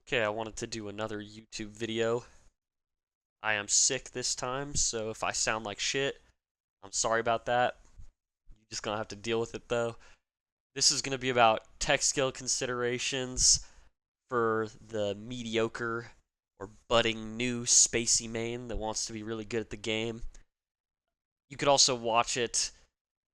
Okay, I wanted to do another YouTube video. I am sick this time, so if I sound like shit, I'm sorry about that. You're just gonna have to deal with it though. This is gonna be about tech skill considerations for the mediocre or budding new Spacie main that wants to be really good at the game. You could also watch it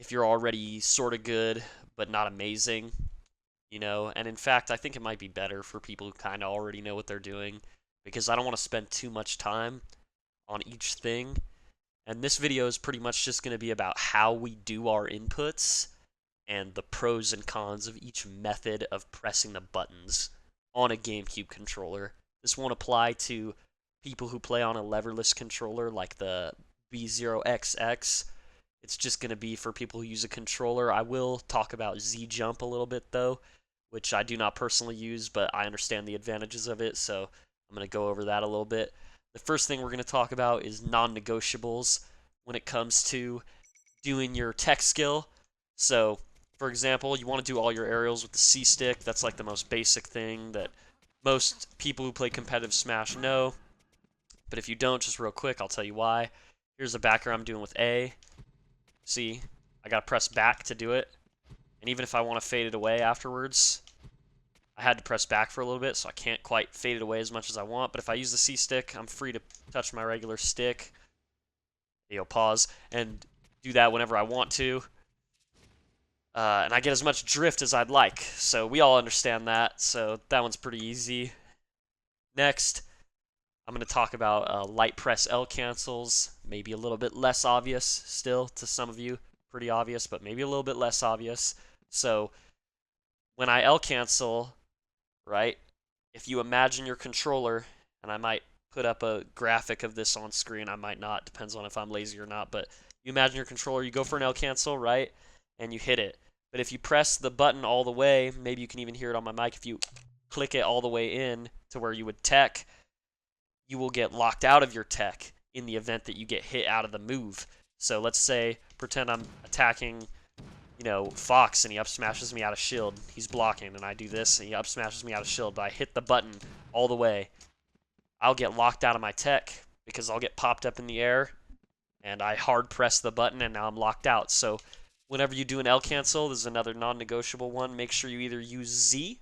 if you're already sort of good, but not amazing, and in fact, I think it might be better for people who kind of already know what they're doing because I don't want to spend too much time on each thing. And this video is pretty much just going to be about how we do our inputs and the pros and cons of each method of pressing the buttons on a GameCube controller. This won't apply to people who play on a leverless controller like the B0XX. It's just going to be for people who use a controller. I will talk about Z-Jump a little bit though, which I do not personally use, but I understand the advantages of it, so I'm going to go over that a little bit. The first thing we're going to talk about is non-negotiables when it comes to doing your tech skill. So, for example, you want to do all your aerials with the C stick. That's like the most basic thing that most people who play competitive Smash know. But if you don't, just real quick, I'll tell you why. Here's the backer I'm doing with A. See, I got to press back to do it. And even if I want to fade it away afterwards, I had to press back for a little bit, so I can't quite fade it away as much as I want. But if I use the C stick, I'm free to touch my regular stick. Pause, and do that whenever I want to. And I get as much drift as I'd like. So we all understand that, so that one's pretty easy. Next, I'm going to talk about light press L cancels. Maybe a little bit less obvious still to some of you. Pretty obvious, but maybe a little bit less obvious. So when I L cancel, right, if you imagine your controller, and I might put up a graphic of this on screen, I might not, depends on if I'm lazy or not, but you imagine your controller, you go for an L cancel, right, and you hit it. But if you press the button all the way, maybe you can even hear it on my mic, if you click it all the way in to where you would tech, you will get locked out of your tech in the event that you get hit out of the move. So let's say, pretend I'm attacking, Fox, and he up smashes me out of shield. He's blocking, and I do this, and he up smashes me out of shield, but I hit the button all the way. I'll get locked out of my tech because I'll get popped up in the air, and I hard press the button, and now I'm locked out. So whenever you do an L cancel, this is another non-negotiable one. Make sure you either use Z,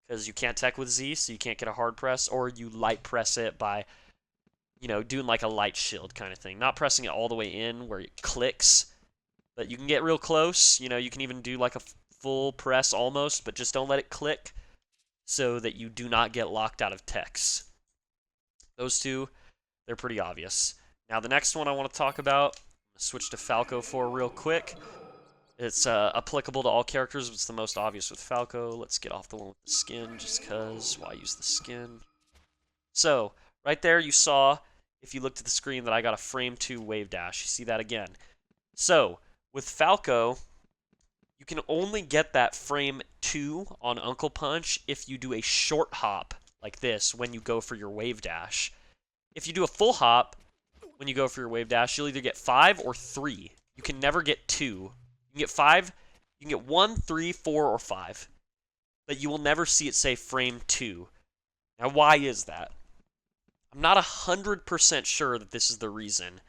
because you can't tech with Z, so you can't get a hard press, or you light press it by, doing like a light shield kind of thing. Not pressing it all the way in where it clicks, but you can get real close. You can even do like a full press almost, but just don't let it click so that you do not get locked out of techs. Those two, they're pretty obvious. Now the next one I want to talk about, I'm going to switch to Falco for real quick. It's applicable to all characters, but it's the most obvious with Falco. Let's get off the one with the skin, just because. Why use the skin? So, right there you saw, if you looked at the screen, that I got a frame 2 wave dash. You see that again. So, with Falco, you can only get that frame 2 on Uncle Punch if you do a short hop, like this, when you go for your wave dash. If you do a full hop, when you go for your wave dash, you'll either get 5 or 3. You can never get 2. You can get 5, you can get 1, 3, 4, or 5. But you will never see it say frame 2. Now, why is that? I'm not 100% sure that this is the reason,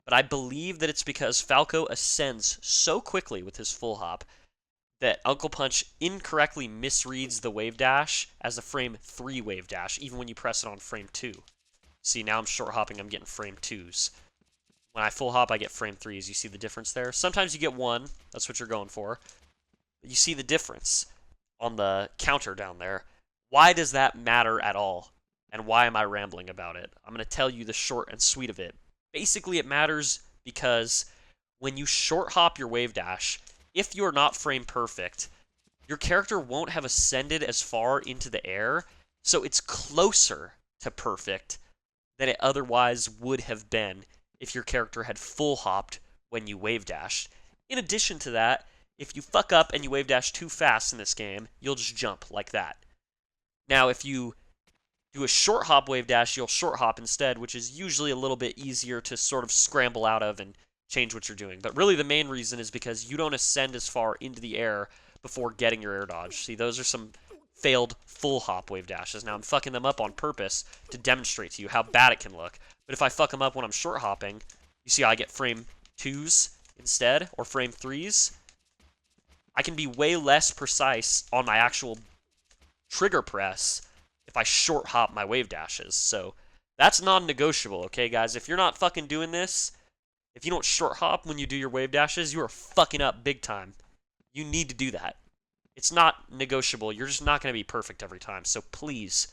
but I believe that it's because Falco ascends so quickly with his full hop that Uncle Punch incorrectly misreads the wave dash as a frame 3 wave dash, even when you press it on frame 2. See, now I'm short hopping, I'm getting frame 2s. When I full hop, I get frame 3s. You see the difference there? Sometimes you get 1, that's what you're going for. But you see the difference on the counter down there. Why does that matter at all? And why am I rambling about it? I'm going to tell you the short and sweet of it. Basically, it matters because when you short hop your wave dash, if you're not frame perfect, your character won't have ascended as far into the air, so it's closer to perfect than it otherwise would have been if your character had full hopped when you wave dashed. In addition to that, if you fuck up and you wave dash too fast in this game, you'll just jump like that. Now, if you do a short hop wave dash, you'll short hop instead, which is usually a little bit easier to sort of scramble out of and change what you're doing. But really the main reason is because you don't ascend as far into the air before getting your air dodge. See, those are some failed full hop wave dashes. Now I'm fucking them up on purpose to demonstrate to you how bad it can look. But if I fuck them up when I'm short hopping, you see how I get frame 2s instead, or frame 3s. I can be way less precise on my actual trigger press if I short hop my wave dashes. So that's non-negotiable, okay, guys? If you're not fucking doing this, if you don't short hop when you do your wave dashes, you are fucking up big time. You need to do that. It's not negotiable. You're just not going to be perfect every time. So please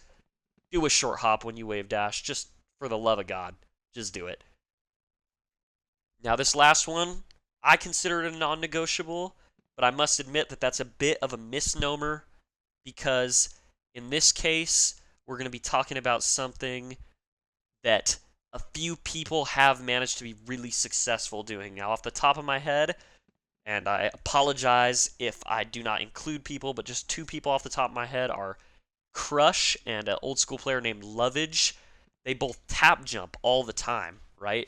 do a short hop when you wave dash. Just for the love of God, just do it. Now this last one, I consider it a non-negotiable, but I must admit that that's a bit of a misnomer because in this case, we're going to be talking about something that a few people have managed to be really successful doing. Now, off the top of my head, and I apologize if I do not include people, but just 2 people off the top of my head are Crush and an old school player named Lovage. They both tap jump all the time, right?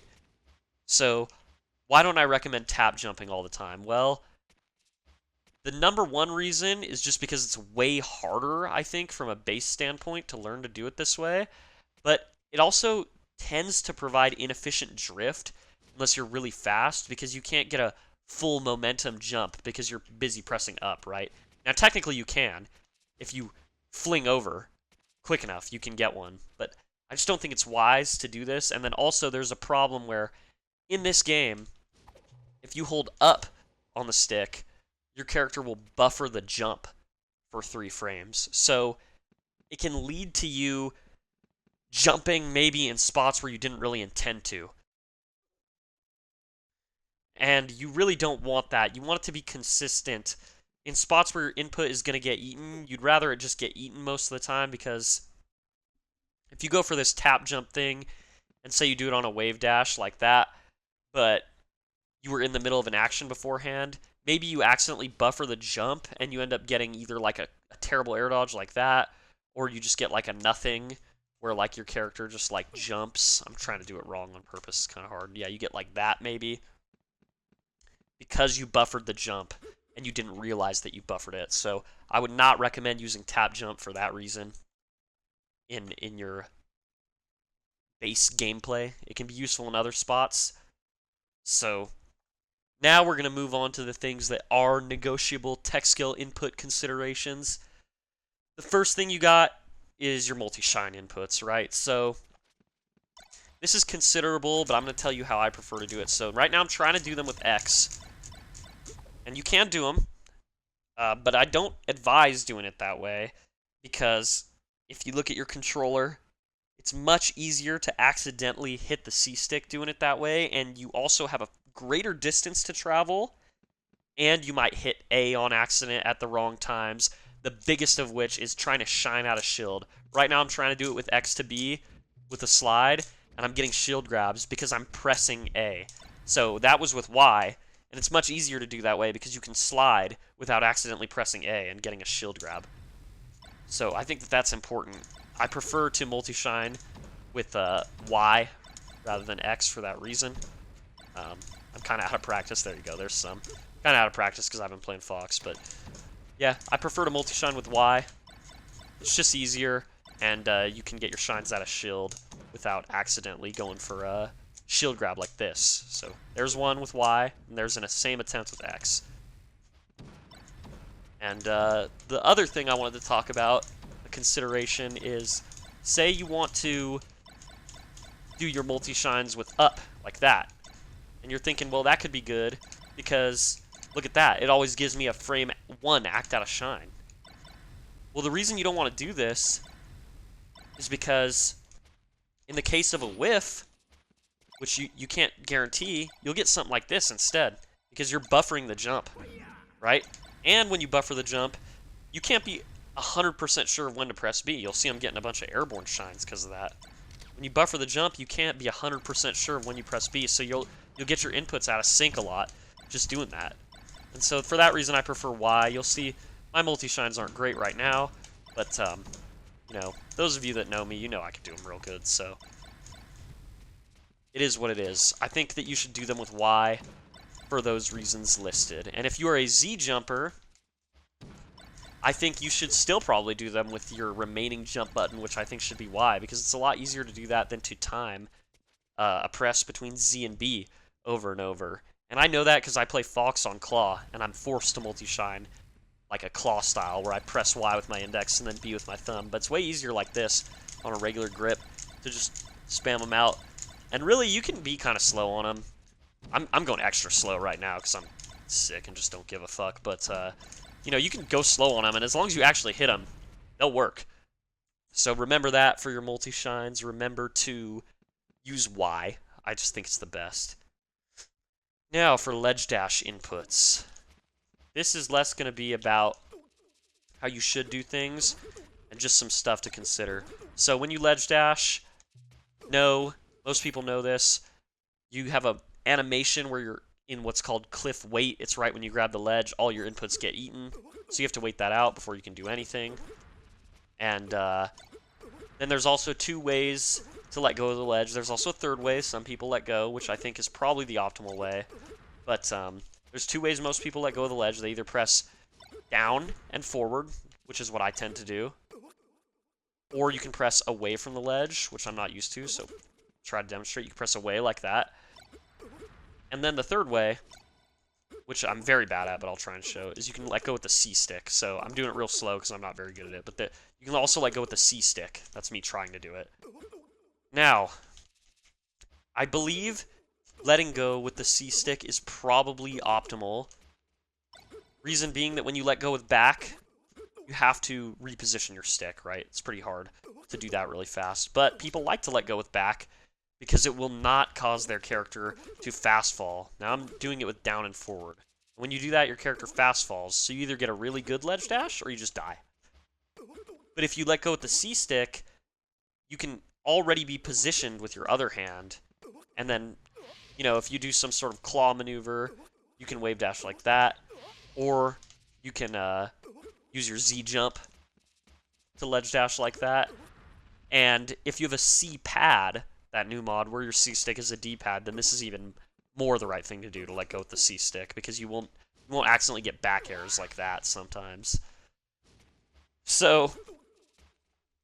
So, why don't I recommend tap jumping all the time? Well, the number one reason is just because it's way harder, I think, from a base standpoint to learn to do it this way. But it also tends to provide inefficient drift unless you're really fast because you can't get a full momentum jump because you're busy pressing up, right? Now, technically you can. If you fling over quick enough, you can get one. But I just don't think it's wise to do this. And then also there's a problem where in this game, if you hold up on the stick, your character will buffer the jump for 3 frames. So it can lead to you jumping maybe in spots where you didn't really intend to. And you really don't want that. You want it to be consistent. In spots where your input is going to get eaten, you'd rather it just get eaten most of the time because if you go for this tap jump thing and say you do it on a wave dash like that, but you were in the middle of an action beforehand, maybe you accidentally buffer the jump and you end up getting either like a terrible air dodge like that, or you just get like a nothing where like your character just like jumps. I'm trying to do it wrong on purpose. It's kind of hard. Yeah, you get like that maybe because you buffered the jump and you didn't realize that you buffered it. So I would not recommend using tap jump for that reason in your base gameplay. It can be useful in other spots. So now we're going to move on to the things that are negotiable tech skill input considerations. The first thing you got is your multi-shine inputs, right? So this is considerable, but I'm going to tell you how I prefer to do it. So right now I'm trying to do them with X. And you can do them, but I don't advise doing it that way because if you look at your controller, it's much easier to accidentally hit the C-stick doing it that way, and you also have a greater distance to travel, and you might hit A on accident at the wrong times, the biggest of which is trying to shine out a shield. Right now I'm trying to do it with X to B with a slide, and I'm getting shield grabs because I'm pressing A. So that was with Y, and it's much easier to do that way because you can slide without accidentally pressing A and getting a shield grab. So I think that that's important. I prefer to multi-shine with Y rather than X for that reason. I'm kind of out of practice. There you go. There's some. Kind of out of practice because I've been playing Fox. But yeah, I prefer to multi-shine with Y. It's just easier, and you can get your shines out of shield without accidentally going for a shield grab like this. So there's one with Y, and there's the same attempt with X. And the other thing I wanted to talk about, a consideration, is say you want to do your multi-shines with up, like that. And you're thinking, well, that could be good, because look at that. It always gives me a frame 1 act out of shine. Well, the reason you don't want to do this is because in the case of a whiff, which you can't guarantee, you'll get something like this instead, because you're buffering the jump, right? And when you buffer the jump, you can't be 100% sure of when to press B. You'll see I'm getting a bunch of airborne shines because of that. When you buffer the jump, you can't be 100% sure of when you press B, so you'll get your inputs out of sync a lot just doing that. And so for that reason, I prefer Y. You'll see my multi-shines aren't great right now, but, you know, those of you that know me, you know I can do them real good, so it is what it is. I think that you should do them with Y for those reasons listed. And if you are a Z jumper, I think you should still probably do them with your remaining jump button, which I think should be Y, because it's a lot easier to do that than to time a press between Z and B over and over. And I know that because I play Fox on Claw, and I'm forced to multi-shine like a Claw style, where I press Y with my index and then B with my thumb. But it's way easier like this on a regular grip to just spam them out. And really, you can be kind of slow on them. I'm going extra slow right now because I'm sick and just don't give a fuck. But, you know, you can go slow on them, and as long as you actually hit them, they'll work. So remember that for your multi-shines. Remember to use Y. I just think it's the best. Now for ledge dash inputs. This is less going to be about how you should do things and just some stuff to consider. So when you ledge dash, most people know this, you have a animation where you're in what's called cliff wait. It's right when you grab the ledge, all your inputs get eaten. So you have to wait that out before you can do anything. And then there's also 2 ways to let go of the ledge. There's also a 3rd way some people let go, which I think is probably the optimal way. But there's 2 ways most people let go of the ledge. They either press down and forward, which is what I tend to do. Or you can press away from the ledge, which I'm not used to, so try to demonstrate. You can press away like that. And then the 3rd way, which I'm very bad at, but I'll try and show, is you can let go with the C stick. So I'm doing it real slow because I'm not very good at it. But you can also let go with the C stick. That's me trying to do it. Now, I believe letting go with the C stick is probably optimal. Reason being that when you let go with back, you have to reposition your stick, right? It's pretty hard to do that really fast. But people like to let go with back because it will not cause their character to fast fall. Now I'm doing it with down and forward. When you do that, your character fast falls, so you either get a really good ledge dash or you just die. But if you let go with the C stick, you can already be positioned with your other hand, and then, you know, if you do some sort of claw maneuver, you can wave dash like that, or you can use your Z jump to ledge dash like that. And if you have a C pad, that new mod where your C stick is a D pad, then this is even more the right thing to do, to let go with the C stick, because you won't accidentally get back airs like that sometimes. So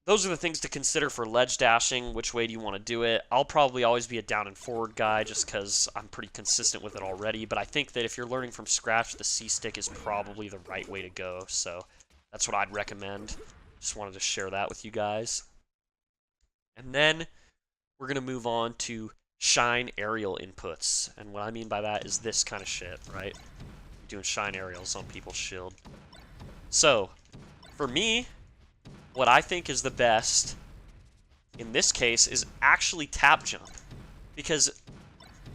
those are the things to consider for ledge dashing. Which way do you want to do it? I'll probably always be a down and forward guy just because I'm pretty consistent with it already, but I think that if you're learning from scratch, the C stick is probably the right way to go, so that's what I'd recommend. Just wanted to share that with you guys. And then we're going to move on to shine aerial inputs, and what I mean by that is this kind of shit, right? Doing shine aerials on people's shield. So, for me, what I think is the best in this case is actually tap jump, because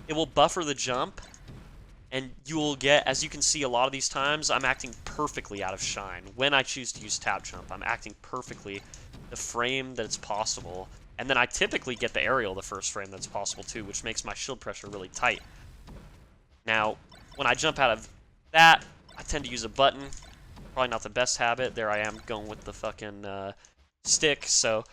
it will buffer the jump, and you will get, as you can see a lot of these times, I'm acting perfectly out of shine. When I choose to use tap jump, I'm acting perfectly the frame that it's possible, and then I typically get the aerial the first frame that's possible too, which makes my shield pressure really tight. Now, when I jump out of that, I tend to use a button. Probably not the best habit. There I am going with the fucking stick. So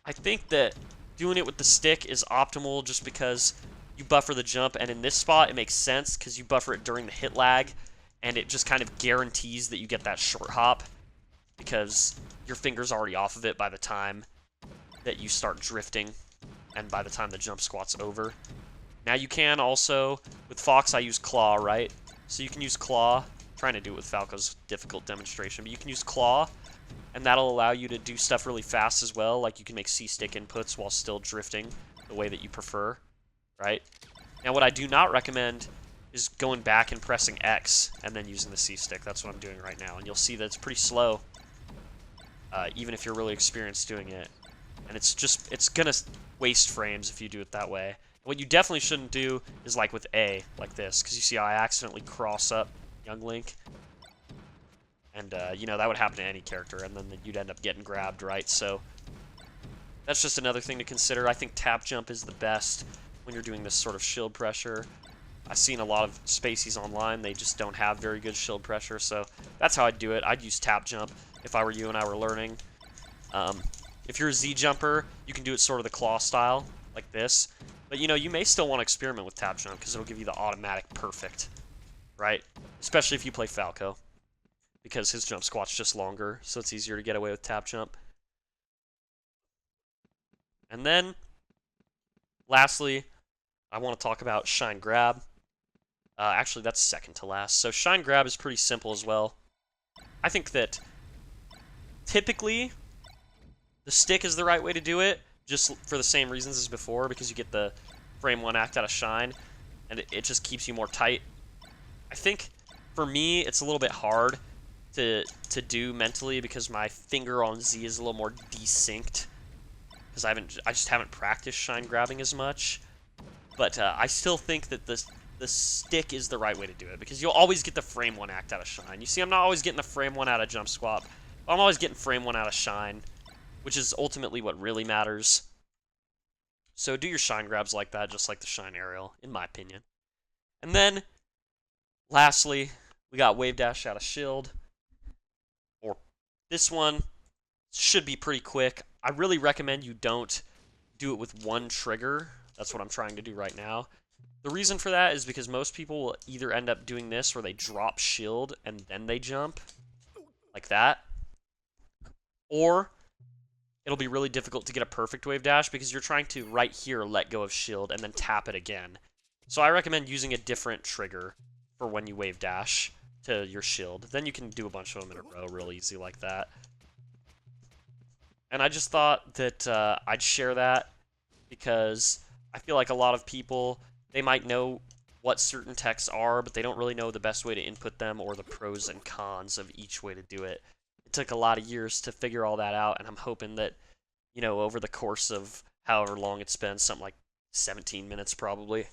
I think that doing it with the stick is optimal just because you buffer the jump, and in this spot it makes sense because you buffer it during the hit lag, and it just kind of guarantees that you get that short hop because your finger's already off of it by the time that you start drifting and by the time the jump squat's over. Now you can also, with Fox I use Claw, right? So you can use Claw. I'm trying to do it with Falco's difficult demonstration, but you can use Claw, and that'll allow you to do stuff really fast as well, like you can make C-stick inputs while still drifting the way that you prefer, right? Now what I do not recommend is going back and pressing X and then using the C-stick. That's what I'm doing right now, and you'll see that it's pretty slow, even if you're really experienced doing it. And it's gonna waste frames if you do it that way. What you definitely shouldn't do is like with A, like this, because you see how I accidentally cross up Young Link. And, you know, that would happen to any character, and then you'd end up getting grabbed, right? So that's just another thing to consider. I think tap jump is the best when you're doing this sort of shield pressure. I've seen a lot of Spacies online. They just don't have very good shield pressure, so that's how I'd do it. I'd use tap jump if I were you and I were learning. If you're a Z jumper, you can do it sort of the claw style, like this. But, you know, you may still want to experiment with tap jump because it'll give you the automatic perfect, right? Especially if you play Falco. because his jump squat's just longer, so it's easier to get away with tap jump. And then, lastly, I want to talk about shine grab. Actually, that's second to last. So shine grab is pretty simple as well. I think that typically the stick is the right way to do it, just for the same reasons as before, because you get the frame 1 act out of shine, and it just keeps you more tight. I think, for me, it's a little bit hard to do mentally because my finger on Z is a little more desynced, because I just haven't practiced shine grabbing as much. But I still think that the stick is the right way to do it, because you'll always get the frame 1 act out of shine. You see, I'm not always getting the frame 1 out of jump squat, but I'm always getting frame 1 out of shine, which is ultimately what really matters. So do your shine grabs like that, just like the shine aerial, in my opinion. And then, lastly, we got wave dash out of shield. Or this one should be pretty quick. I really recommend you don't do it with one trigger. That's what I'm trying to do right now. The reason for that is because most people will either end up doing this where they drop shield and then they jump, like that, or it'll be really difficult to get a perfect wave dash because you're trying to right here let go of shield and then tap it again. So I recommend using a different trigger for when you wave dash to your shield. Then you can do a bunch of them in a row real easy like that. And I just thought that I'd share that because I feel like a lot of people, they might know what certain texts are, but they don't really know the best way to input them or the pros and cons of each way to do it. It took a lot of years to figure all that out, and I'm hoping that, you know, over the course of however long it's been, something like 17 minutes probably,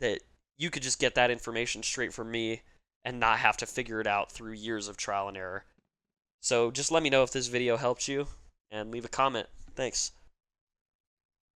that you could just get that information straight from me and not have to figure it out through years of trial and error. So just let me know if this video helped you, and leave a comment. Thanks.